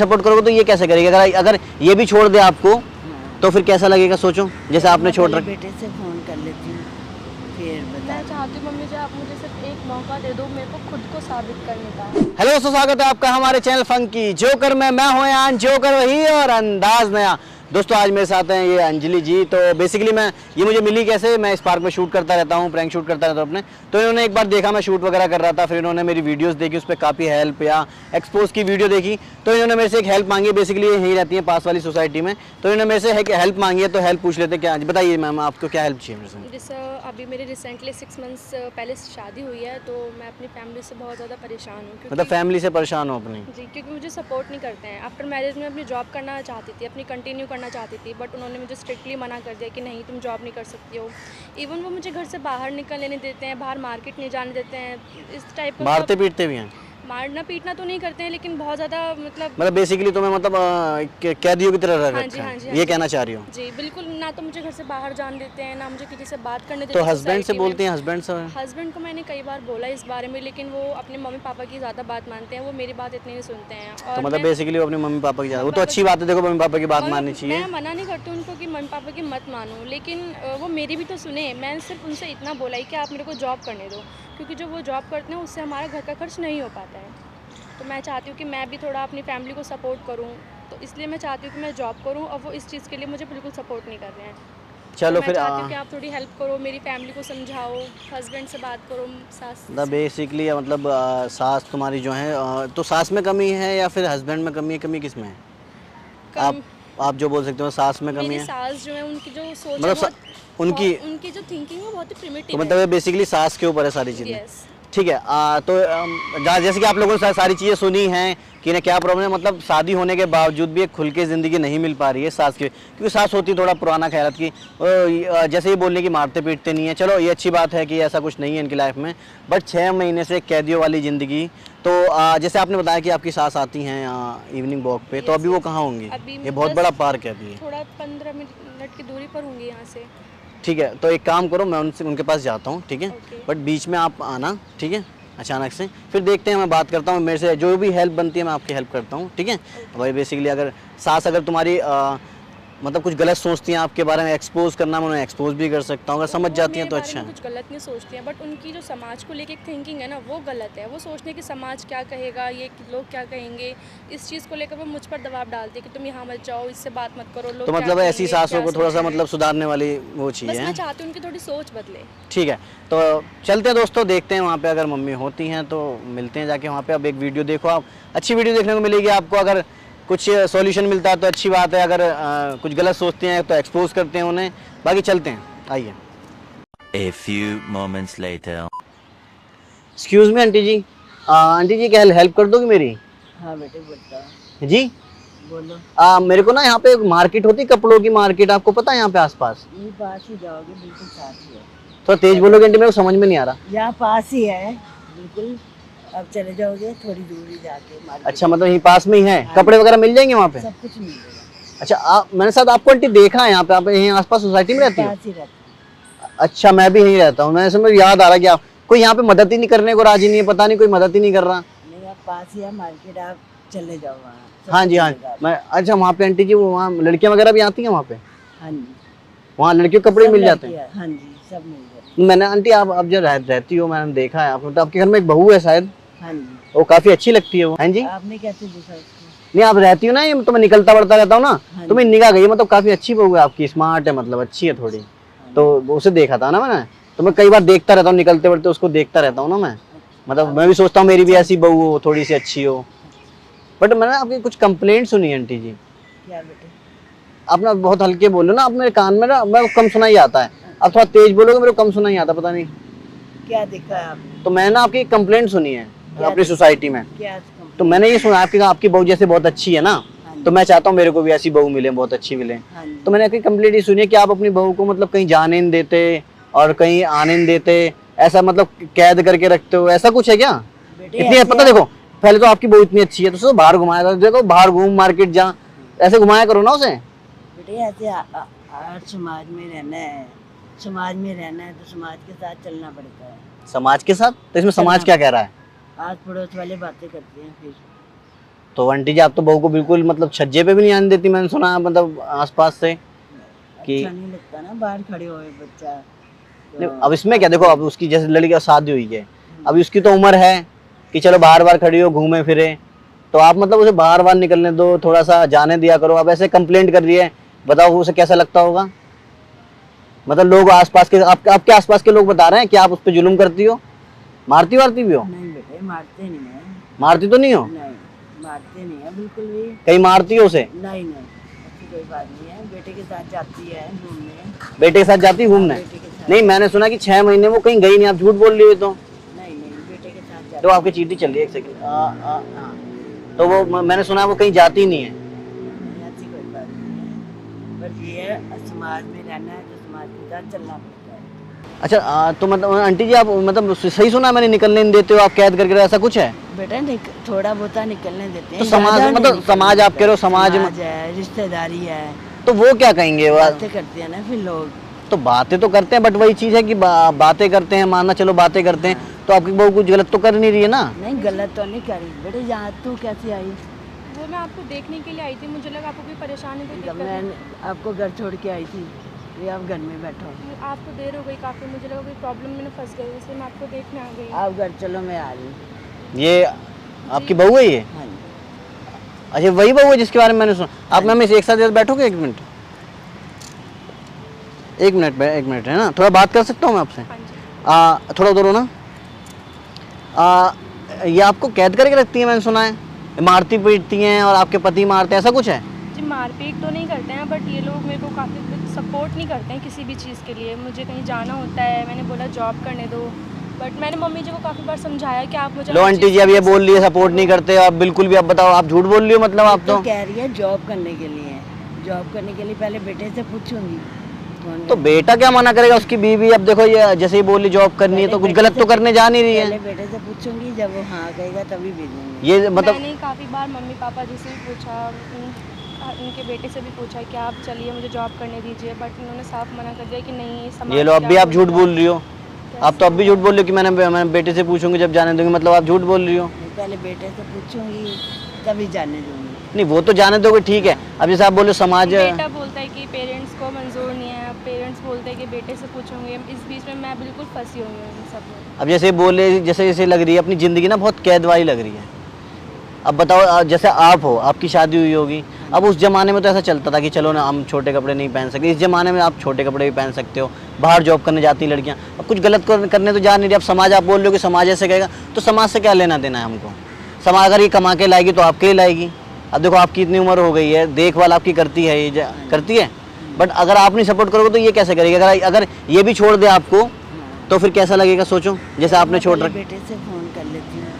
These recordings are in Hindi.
सपोर्ट करोगे तो ये कैसे करेगी? अगर अगर ये भी छोड़ दे आपको तो फिर कैसा लगेगा? सोचो जैसे आपने छोड़ रखा। बेटे से फ़ोन कर लेती हूँ फिर बता। मैं चाहती हूँ मम्मी जी आप मुझे सिर्फ एक मौका दे दो मेरे को खुद को साबित करने का। हेलो दोस्तों, स्वागत है आपका हमारे चैनल फंकी जोकर में। मैं हूं यान जोकर वही और अंदाज नया। दोस्तों आज मेरे साथ हैं ये अंजलि जी। तो बेसिकली ये मुझे मिली कैसे, मैं इस पार्क में शूट करता रहता हूँ, प्रैंक शूट करता रहता हूँ अपने। तो इन्होंने एक बार देखा मैं शूट वगैरह कर रहा था, फिर इन्होंने मेरी वीडियोस देखी, उस पर काफ़ी हेल्प या एक्सपोज की वीडियो देखी, तो इन्होंने मेरे से एक हेल्प मांगी। बेसिकली ये यहीं रहती है पास वाली सोसाइटी में, तो इन्होंने मेरे से हेल्प मांगी है। तो हेल्प पूछ लेते क्या? बताइए मैम आपको क्या हेल्प चाहिए मेरे से? जैसे अभी मेरे रिसेंटली 6 मंथ्स पहले शादी हुई है तो मैं अपनी फैमिली से बहुत ज़्यादा परेशान हूँ। मतलब फैमिली से परेशान हो अपनी? जी, क्योंकि मुझे सपोर्ट नहीं करते हैं। आफ्टर मैरिज में अपनी जॉब करना चाहती थी, अपनी कंटिन्यू करना चाहती थी, बट उन्होंने मुझे स्ट्रिक्टली मना कर दिया कि नहीं तुम जॉब नहीं कर सकती हो। इवन वो मुझे घर से बाहर निकलने नहीं देते हैं, बाहर मार्केट नहीं जाने देते हैं। इस टाइप का मारते पीटते भी हैं? मारना पीटना तो नहीं करते हैं लेकिन बहुत ज़्यादा मतलब बेसिकली तुम्हें मतलब कैदियों की तरह रख हाँ रखा जी, है, हाँ जी, हाँ ये जी। कहना चाह रही हो? जी बिल्कुल, ना तो मुझे घर से बाहर जाने देते हैं, ना मुझे किसी से बात करने देते तो हैं हस्बैंड से सोसाइटी में। बोलती हैं? हस्बैंड से? हस्बैंड को मैंने कई बार बोला इस बारे में लेकिन वो अपने मम्मी पापा की ज़्यादा बात मानते हैं, वो मेरी बात इतनी नहीं सुनते हैं। तो और मतलब मैं बेसिकली वो अपने मम्मी पापा की वो तो पापा अच्छी बात है, देखो मम्मी पापा की बात और माननी चाहिए। मैं मना नहीं करती उनको कि मम्मी पापा की मत मानो, लेकिन वो मेरी भी तो सुने। मैंने सिर्फ उनसे इतना बोला ही कि आप मेरे को जॉब करने दो, क्योंकि जो वो जॉब करते हैं उससे हमारा घर का खर्च नहीं हो पाता है। तो मैं चाहती हूँ कि मैं भी थोड़ा अपनी फैमिली को सपोर्ट करूँ, तो इसलिए मैं चाहती हूँ कि मैं जॉब करूँ और वो इस चीज़ के लिए मुझे बिल्कुल सपोर्ट नहीं कर रहे हैं। चलो तो मैं फिर चाहती हूँ कि आप थोड़ी हेल्प करो, मेरी फैमिली को समझाओ, हस्बैंड से बात करो, सास मतलब बेसिकली मतलब सास तुम्हारी जो है तो सास में कमी है या फिर हस्बैंड में कमी है? कमी किस में है? कम। आप जो बोल सकते हो सास में कमी मेरी है? सास जो है उनकी जो सोच है मतलब उनकी उनकी जो थिंकिंग है बहुत ही तो प्रिमिटिव मतलब है। ये बेसिकली सास के ऊपर है सारी चीज़ें। यस। ठीक है। तो जैसे कि आप लोगों ने सारी चीज़ें सुनी हैं कि इन्हें क्या प्रॉब्लम है, मतलब शादी होने के बावजूद भी एक खुल के ज़िंदगी नहीं मिल पा रही है सास की, क्योंकि सास होती थोड़ा पुराना ख्याल की। जैसे ये बोलने की मारते पीटते नहीं है, चलो ये अच्छी बात है कि ऐसा कुछ नहीं है इनकी लाइफ में, बट 6 महीने से कैदियों वाली ज़िंदगी। तो जैसे आपने बताया कि आपकी सास आती हैं इवनिंग वॉक पे, तो अभी वो कहाँ होंगी? अभी ये बहुत बड़ा पार्क है अभी। थोड़ा 15 मिनट की दूरी पर होंगी यहाँ से। ठीक है, तो एक काम करो, मैं उनके पास जाता हूँ, ठीक है? ओके। बट बीच में आप आना, ठीक है? अचानक से फिर देखते हैं, मैं बात करता हूँ, मेरे से जो भी हेल्प बनती है मैं आपकी हेल्प करता हूँ, ठीक है? भाई बेसिकली अगर सास अगर तुम्हारी मतलब कुछ गलत सोचती हैं आपके बारे में, एक्सपोज करना, मैं उन्हें एक्सपोज भी कर सकता हूँ, अगर समझ जाती हैं तो अच्छा है। कुछ गलत नहीं सोचती हैं, बट उनकी जो समाज को लेके एक थिंकिंग है ना वो गलत है। वो सोचते हैं कि समाज क्या कहेगा, ये लोग क्या कहेंगे, इस चीज़ को लेकर वो मुझ पर दबाव डालते हैं कि तुम यहाँ मत जाओ, इससे बात मत करो, लोग तो क्या मतलब ऐसी कहेंगे, सासों क्या को थोड़ा सा सोचेंगे। मतलब सुधारने वाली वो बस चाहिए मैं है? चाहती हूँ उनकी थोड़ी सोच बदले। ठीक है, तो चलते हैं दोस्तों, देखते हैं वहाँ पे अगर मम्मी होती हैं तो मिलते हैं जाके वहाँ पे। अब एक वीडियो देखो, आप अच्छी वीडियो देखने को मिलेगी आपको। अगर कुछ सॉल्यूशन मिलता है तो अच्छी बात है, अगर कुछ गलत सोचते हैं तो एक्सपोज करते हैं उन्हें। बाकी चलते हैं, आइए। A few moments later. Excuse me aunty ji, aunty ji क्या हेल्प कर दोगी मेरी? हाँ बेटे बोलता जी बोलो। मेरे को ना यहाँ पे एक मार्केट होती है, कपड़ों की मार्केट, आपको पता है यहाँ पे आसपास? यही पास ही जाओगे, बिल्कुल साथ ही है। थोड़ा तेज बोलोगे आंटी, मेरे को समझ में नहीं आ रहा। यहाँ पास ही है बिल्कुल। अब चले जाओगे थोड़ी दूरी जाके मार्केट। अच्छा, मतलब यहीं पास में ही है, हाँ। कपड़े वगैरह मिल जाएंगे वहाँ पे? सब कुछ मिल जाएगा। अच्छा, मैंने शायद आपको आंटी देखा है यहाँ पे, आप यहीं आसपास सोसाइटी में रहती हो? पास ही रहती अच्छा, मैं भी यहीं रहता हूँ। मैं समझ याद आ रहा कि आप कोई यहाँ पे मदद ही नहीं करने को राजी नहीं है, पता नहीं कोई मदद ही नहीं कर रहा। है। नहीं, आप पास ही है मार्केट, आप चले जाओ वहाँ। सब हाँ जी, कुछ हाँ मिलेगा आपको। मैं अच्छा वहाँ पे आंटी जी, वो वहाँ लड़कियाँ वगैरह भी आती हैं वहाँ पे? हाँ जी। वहाँ लड़कियों के कपड़े सब मिल जाते हैं? लड़कियाँ, हाँ जी, सब मिल जाते मैंने आंटी आप अब जो रहती हो, मैंने देखा है आपने, तो आपके घर में एक बहू है शायद, हैं। हाँ जी। वो काफी अच्छी लगती है वो। हाँ जी। आपने कैसे देखा उसको? नहीं, आप रहती हो ना, ये तो मैं निकलता बढ़ता रहता हूँ ना, हाँ तो मैं निगाह गई, मतलब काफी अच्छी बहू है आपकी, स्मार्ट है, मतलब अच्छी है थोड़ी। हाँ तो उसे देखा था ना मैंने, तो मैं कई बार देखता रहता हूँ, निकलते बढ़ते उसको देखता रहता हूँ ना मैं, मतलब मैं भी सोचता हूँ मेरी भी ऐसी बहू हो, थोड़ी सी अच्छी हो। बट मैंने आपकी कुछ कंप्लेंट सुनी आंटी जी। क्या बेटे? आप ना बहुत हल्के बोलो ना, आप मेरे कान में ना, मैं कम सुनाई आता है, आप थोड़ा तेज बोलोगे मेरे को कम सुनाई आता, पता नहीं। क्या देखा है आपने? तो मैंने आपकी कंप्लेंट सुनी है क्या अपनी सोसाइटी में, क्या तो मैंने ये सुना आपकी बहू जैसे बहुत अच्छी है ना, तो मैं चाहता हूँ मेरे को भी ऐसी बहू मिले, बहुत अच्छी मिले। हाँ जी। तो मैंने आपकी कंप्लेंट ये सुनी है कि आप अपनी बहू को मतलब कहीं जाने नहीं देते और कहीं आने नहीं देते, ऐसा मतलब कैद करके रखते हो, ऐसा कुछ है क्या? बेटे इतनी ऐसे पता, देखो पहले तो आपकी बहू इतनी अच्छी है तो उसे बाहर घुमाया करो, देखो बाहर घूम, मार्केट जा, ऐसे घुमाया करो ना उसे। बेटे ऐसे हर समाज में रहना है, समाज में रहना है तो समाज के साथ चलना पड़ता है। समाज के साथ? तो इसमें समाज क्या कह रहा है? आस पड़ोस वाले बातें करते हैं फिर। तो आंटी जी आप तो बहू को बिल्कुल मतलब छज्जे पे भी नहीं आने देती, मैंने सुना मतलब आसपास से कि अच्छा नहीं लगता ना बाहर खड़े हुए बच्चा। नहीं, अब इसमें क्या, देखो अब उसकी जैसे लड़की की शादी हुई है, अभी उसकी तो उम्र है कि चलो बाहर बाहर खड़ी हो घूमे फिरे, तो आप मतलब उसे बाहर बाहर निकलने दो, थोड़ा सा जाने दिया करो। अब ऐसे कंप्लेंट कर रही है, बताओ उसे कैसा लगता होगा। मतलब लोग आसपास के आपके आसपास के लोग बता रहे हैं कि आप उस पर जुल्म करती हो, मारती वारती भी हो। नहीं बेटे मारते नहीं है, मारती तो नहीं हो? नहीं मारते नहीं है बिल्कुल भी। कहीं मारती हो उसे? नहीं नहीं ऐसी कोई बात नहीं है, बेटे के साथ जाती है घूमने। बेटे के साथ जाती घूमने? बेटे के साथ नहीं, मैंने सुना कि 6 महीने वो कहीं गई नहीं, आप झूठ बोल रही हो। तो नहीं बेटे के साथ जाती तो आपकी चीटी चल रही है, एक सेकंड। तो वो मैंने सुना वो कहीं जाती नहीं है। है, ऐसी कोई बात नहीं है। बस ये है समाज में रहना है तो समाज के साथ चलना पड़ता है। अच्छा तो मतलब आंटी जी आप मतलब सही सुना मैंने, निकलने नहीं देते हो आप, कैद करके, ऐसा कुछ है? बेटा थोड़ा बहुत निकलने देते हैं। तो समाज ज़्यादा मतलब नहीं समाज निकलने आप कह रहे हो, देते। समाज है, रिश्तेदारी है, तो वो क्या कहेंगे? बातें करते हैं ना फिर लोग। तो बातें तो करते हैं, बट वही चीज है कि बातें करते हैं, मानना चलो बातें करते हैं, तो आपकी बहू कुछ गलत तो कर नहीं रही है ना? नहीं गलत तो नहीं करी बेटे। यहाँ तू कैसे आई? वो मैं आपको देखने के लिए आई थी, मुझे लगा आपको कोई परेशानी कोई जब दिक्कत मैं है। आपको घर छोड़ के आई थी ये आप घर में बैठो। आपको देर हो गई काफ़ी, मुझे लगा कोई प्रॉब्लम में फंस गई, इसलिए मैं आपको देखने आ गई। आप घर चलो मैं आ रही। ये आपकी बहू है ये? हाँ जी। अच्छा वही बहू है जिसके बारे में मैंने सुना। आप मैम एक साथ बैठोगे? एक मिनट है ना, थोड़ा बात कर सकता हूँ मैं आपसे? हाँ जी। थोड़ा उधर हो ना। ये आपको कैद करके रखती है, मैंने सुना है, मारती पीटती हैं और आपके पति मारते हैं, ऐसा कुछ है? जी मारपीट तो नहीं करते हैं, बट ये लोग मेरे को काफ़ी सपोर्ट नहीं करते हैं किसी भी चीज़ के लिए। मुझे कहीं जाना होता है, मैंने बोला जॉब करने दो, बट मैंने मम्मी जी को काफ़ी बार समझाया कि आप मुझे लो आंटी जी अब ये बोल रही है सपोर्ट नहीं करते आप बिल्कुल भी। अब बताओ आप झूठ बोल रही हो मतलब आप तो कह रही है जॉब करने के लिए। जॉब करने के लिए पहले बेटे से पूछूंगी। तो बेटा क्या मना करेगा, उसकी बीवी। अब देखो ये जैसे ही बोली जॉब करनी है तो कुछ गलत तो करने जा नहीं रही है। पहले बेटे से पूछूंगी, जब वो हाँ कहेगा तभी भेजूंगी। ये मतलब मैंने काफ़ी बार मम्मी पापा जी से भी पूछा, उनके बेटे से भी पूछा कि आप चलिए मुझे जॉब करने दीजिए, बट उन्होंने साफ मना कर दिया कि नहीं। समाज ये लो अब भी क्या आप झूठ बोलेगा। बोल रही हो। आप तो अब भी झूठ बोल रही हो कि मैं बेटे से पूछूंगी जब जाने दूंगी, मतलब आप झूठ बोल रही हो। पहले बेटे से पूछूंगी तभी जाने दूंगी। नहीं वो तो जाने दोगे ठीक है, अब जैसे आप बोले समाज। बेटा बोलता है कि पेरेंट्स को मंजूर नहीं है, पेरेंट्स बोलते हैं कि बेटे से पूछूंगी। इस बीच में मैं बिल्कुल फंसी हुई हूँ इन सब में। अब जैसे बोले जैसे लग रही है अपनी ज़िंदगी ना बहुत कैद वाली लग रही है। अब बताओ जैसे आप हो, आपकी शादी हुई होगी, अब उस ज़माने में तो ऐसा चलता था कि चलो ना हम छोटे कपड़े नहीं पहन सकते, इस ज़माने में आप छोटे कपड़े भी पहन सकते हो, बाहर जॉब करने जाती लड़कियाँ। अब कुछ गलत करने तो जा नहीं रही। अब समाज आप बोल रहे हो कि समाज ऐसे कहेगा, तो समाज से क्या लेना देना है हमको? समाज अगर ये कमा के लाएगी तो आपके लिए लाएगी। अब देखो आपकी इतनी उम्र हो गई है, देखभाल आपकी करती है, ये करती है, बट अगर आप नहीं सपोर्ट करोगे तो ये कैसे करेगी? अगर ये भी छोड़ दे आपको तो फिर कैसा लगेगा सोचो, जैसे आपने छोड़ रखा। बेटे से फोन कर लेती हूँ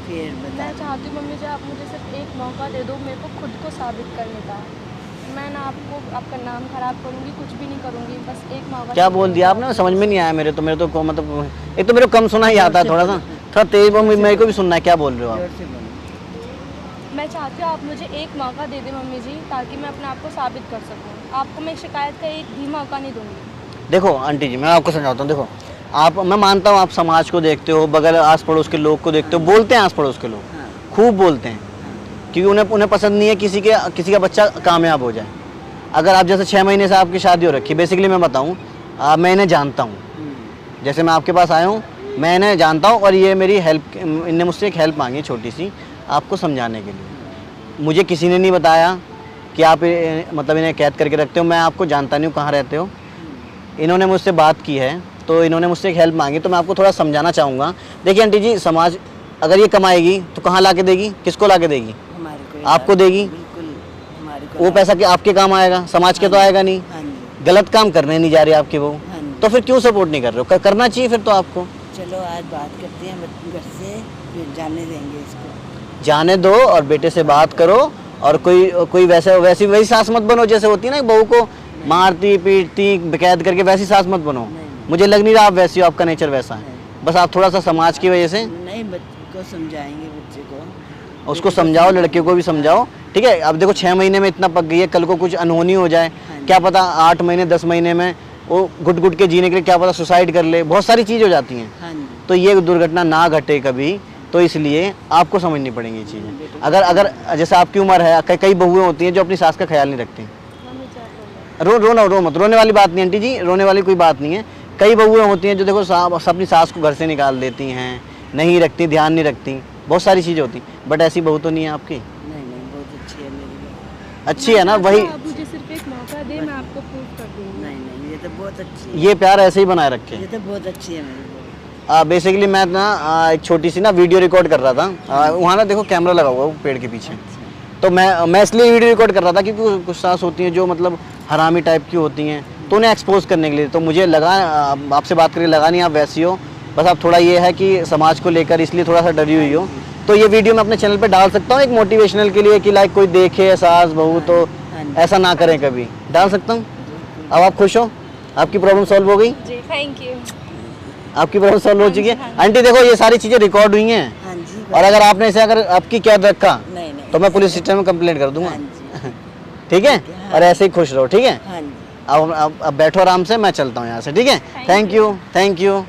फिर बता। मैं चाहती हूँ मम्मी जी आप मुझे सिर्फ एक मौका दे दो मेरे को खुद को साबित करने का। मैं ना आपका नाम खराब करूँगी, कुछ भी नहीं करूँगी, बस एक मौका। क्या बोल दिया आपने? समझ में नहीं आया मेरे तो मतलब एक तो मेरे को कम सुना ही आता है, थोड़ा तेज मेरे को भी सुनना है। क्या बोल रहे हो आप? मैं चाहती हूँ आप मुझे एक मौका दे दें मम्मी जी, ताकि मैं अपने आप को साबित कर सकूँ। आपको मैं शिकायत का एक भी मौका नहीं दूँगी। देखो आंटी जी मैं आपको समझाता हूँ। देखो मैं मानता हूँ आप समाज को देखते हो, बगल आस पड़ोस के लोग को देखते हो, बोलते हैं आस पड़ोस के लोग खूब बोलते हैं, क्योंकि उन्हें पसंद नहीं है किसी का बच्चा कामयाब हो जाए। अगर आप जैसे 6 महीने से आपकी शादी हो रखी है, बेसिकली मैं बताऊँ मैं इन्हें जानता हूँ, जैसे मैं आपके पास आया हूँ मैं इन्हें जानता हूँ, और ये मेरी हेल्प, इनने मुझसे एक हेल्प मांगी छोटी सी आपको समझाने के लिए। मुझे किसी ने नहीं बताया कि आप मतलब इन्हें कैद करके रखते हो, मैं आपको जानता नहीं हूँ कहाँ रहते हो। इन्होंने मुझसे बात की है तो इन्होंने मुझसे एक हेल्प मांगी, तो मैं आपको थोड़ा समझाना चाहूँगा। देखिए आंटी जी, समाज अगर ये कमाएगी तो कहाँ ला के देगी, किसको ला के देगी? आपको देगी। वो पैसा कि आपके काम आएगा, समाज के तो आएगा नहीं। गलत काम करने नहीं जा रही आपकी बहू, तो फिर क्यों सपोर्ट नहीं कर रहे हो? करना चाहिए फिर तो आपको। चलो आज बात करते हैं घर से, फिर जाने देंगे इसको। जाने दो और बेटे से बात करो, और कोई वैसी सास मत बनो जैसे होती है ना बहू को मारती पीटती कैद करके, वैसी सास मत बनो। मुझे लग नहीं रहा आप वैसी हो, आपका नेचर वैसा है। बस आप थोड़ा सा समाज की वजह से नहीं, बच्चे को समझाएंगे, बच्चे को उसको समझाओ, लड़के को भी समझाओ, ठीक है। अब देखो 6 महीने में इतना पक गई है, कल को कुछ अनहोनी हो जाए, क्या पता 8 महीने 10 महीने में वो घुट घुट के जीने के लिए क्या पता सुसाइड कर ले, बहुत सारी चीज़ हो जाती हैं। तो ये दुर्घटना ना घटे कभी, तो इसलिए आपको समझनी पड़ेंगी ये चीज़ें। अगर जैसे आपकी उम्र है, कई बहुएं होती हैं जो अपनी सास का ख्याल नहीं रखती। रो मत, रोने वाली बात नहीं आंटी जी, रोने वाली कोई बात नहीं है। कई बहुएं होती हैं जो देखो अपनी सास को घर से निकाल देती हैं, नहीं रखती, ध्यान नहीं रखती, बहुत सारी चीज़ें होती, बट ऐसी बहू तो नहीं है आपकी। नहीं नहीं, बहुत अच्छी है मेरी बहू। अच्छी है ना, वही। आप मुझे सिर्फ एक मौका दे, मैं आपको प्रूव कर दूंगी। नहीं नहीं, ये तो बहुत अच्छी है, ये प्यार ऐसे ही बनाए रखे। ये तो बहुत अच्छी है मेरी बहू। बेसिकली मैं ना एक छोटी सी ना वीडियो रिकॉर्ड कर रहा था, वहाँ ना देखो कैमरा लगा हुआ है वो पेड़ के पीछे, तो मैं इसलिए वीडियो रिकॉर्ड कर रहा था क्योंकि कुछ सास होती हैं जो मतलब हरामी टाइप की होती हैं, तो उन्हें एक्सपोज करने के लिए, तो मुझे लगा आपसे बात करके लगा नहीं आप वैसी हो, बस आप थोड़ा ये है कि समाज को लेकर इसलिए थोड़ा सा डरी हुई हो, तो ये वीडियो मैं अपने चैनल पे डाल सकता हूँ एक मोटिवेशनल के लिए कि लाइक कोई देखे सास बहू तो ऐसा ना करें, कभी डाल सकता हूँ। अब आप खुश हो, आपकी प्रॉब्लम सॉल्व हो गई? जी थैंक यू। आपकी प्रॉब्लम सॉल्व हो चुकी है। आंटी देखो ये सारी चीज़ें रिकॉर्ड हुई हैं, हाँ जी। और अगर आपने इसे अगर आपकी कैद रखा नहीं नहीं, तो मैं पुलिस स्टेशन में कंप्लेंट कर दूंगा। हाँ जी। ठीक है, और ऐसे ही खुश रहो, ठीक है। हाँ जी। अब बैठो आराम से, मैं चलता हूँ यहाँ से, ठीक है। Thank you.